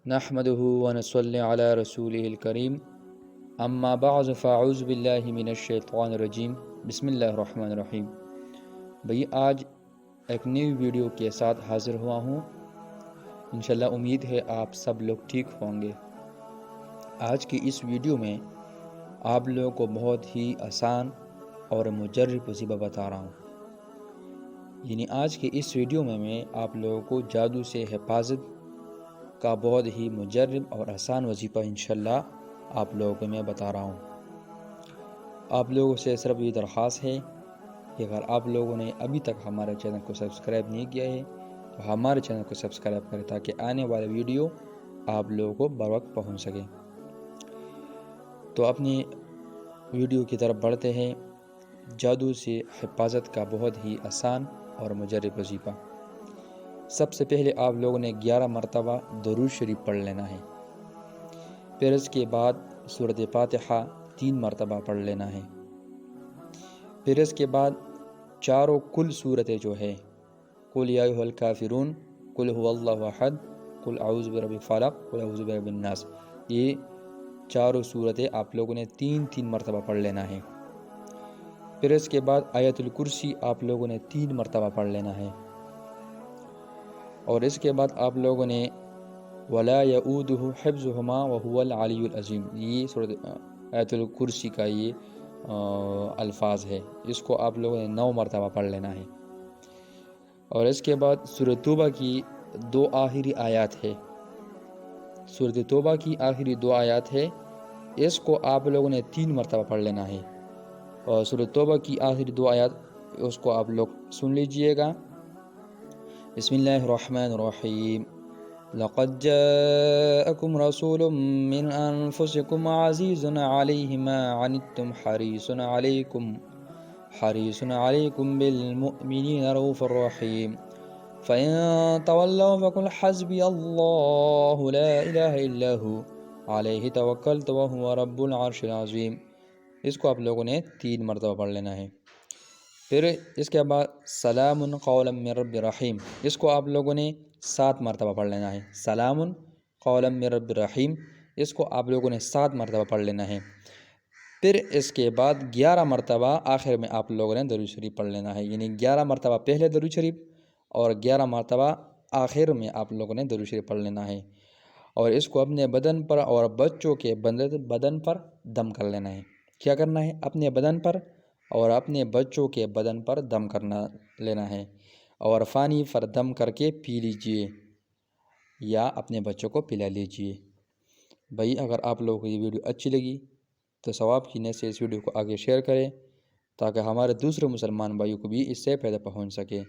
نحمده ونصلي على رسوله الكريم اما بعد فاعوذ باللہ من الشیطان الرجیم بسم اللہ الرحمن الرحیم۔ بھئی آج ایک نئی ویڈیو کے ساتھ حاضر ہوا ہوں۔ انشاءاللہ امید ہے آپ سب لوگ ٹھیک ہوں گے۔ آج کی اس ویڈیو میں آپ لوگوں کو بہت ہی آسان اور مجرب وظیفہ بتا رہا ہوں۔ یعنی آج کی اس ویڈیو میں آپ لوگوں کو جادو سے حفاظت کا بہت ہی مجرب اور آسان وظیفہ انشاءاللہ آپ لوگوں کو میں بتا رہا ہوں۔ آپ لوگوں سے صرف یہ درخواست ہے کہ اگر آپ لوگوں نے ابھی تک ہمارے چینل کو سبسکرائب نہیں کیا ہے تو ہمارے چینل کو سبسکرائب کریں تاکہ آنے والے ویڈیو آپ لوگوں کو بر وقت پہنچ سکے۔ تو اپنی ویڈیو کی طرف بڑھتے ہیں۔ جادو سے حفاظت کا بہت ہی آسان اور مجرب وظیفہ۔ سب سے پہلے آپ لوگوں نے 11 مرتبہ درود شریف پڑھ لینا ہے۔ پھر اس کے بعد سورۃ فاتحہ 3 مرتبہ پڑھ لینا ہے۔ پھر اس کے بعد چاروں کل صورتیں جو ہے قل یا ایھا الکافرون، قل ھو اللہ احد، قل اعوذ برب الفلق، قل اعوذ برب الناس، یہ چاروں صورتیں آپ لوگوں نے 3 مرتبہ پڑھ لینا ہے۔ پھر اس کے بعد آیت الکرسی آپ لوگوں نے 3 مرتبہ پڑھ لینا ہے۔ اور اس کے بعد آپ لوگوں نے وَلَا يَؤُودُهُ حِفْظُهُمَا وَهُوَ الْعَلِيُّ الْعَظِيمُ، یہ آیت الکرسی کا یہ الفاظ ہے، اس کو آپ لوگوں نے 9 مرتبہ پڑھ لینا ہے۔ اور اس کے بعد سورۃ توبہ کی 2 آخری آیات ہے، سورۃ توبہ کی آخری 2 آیات ہے، اس کو آپ لوگوں نے 3 مرتبہ پڑھ لینا ہے۔ اور سورۃ توبہ کی آخری 2 آیات اس کو آپ لوگ سن لیجئے گا۔ بسم اللہ الرحمن الرحیم، لقد جاءکم رسول من انفسکم عزیز علیہ ما عنتم حریص علیکم بالمؤمنین رؤوف الرحیم، فإن تولوا فقل حسبی اللہ لا الہ الا هو علیہ توکلت وہو رب العرش العظیم، اس کو آپ لوگوں نے 3 مرتبہ پڑھ لینا ہے۔ پھر اس کے بعد سلام قولا من رب رحیم، اس کو آپ لوگوں نے 7 مرتبہ پڑھ لینا ہے۔ سلام قولا من رب رحیم، اس کو آپ لوگوں نے 7 مرتبہ پڑھ لینا ہے۔ پھر اس کے بعد 11 مرتبہ آخر میں آپ لوگوں نے درود شریف پڑھ لینا ہے، یعنی 11 مرتبہ پہلے درود شریف اور 11 مرتبہ آخر میں آپ لوگوں نے درود شریف پڑھ لینا ہے۔ اور اس کو اپنے بدن پر اور بچوں کے بدن پر دم کر لینا ہے۔ کیا کرنا ہے؟ اپنے بدن پر اور اپنے بچوں کے بدن پر دم کرنا لینا ہے، اور پانی پر دم کر کے پی لیجئے یا اپنے بچوں کو پلا لیجئے۔ بھائی اگر آپ لوگوں کو یہ ویڈیو اچھی لگی تو ثواب کی نیت سے اس ویڈیو کو آگے شیئر کریں تاکہ ہمارے دوسرے مسلمان بھائیوں کو بھی اس سے فائدہ پہنچ سکے۔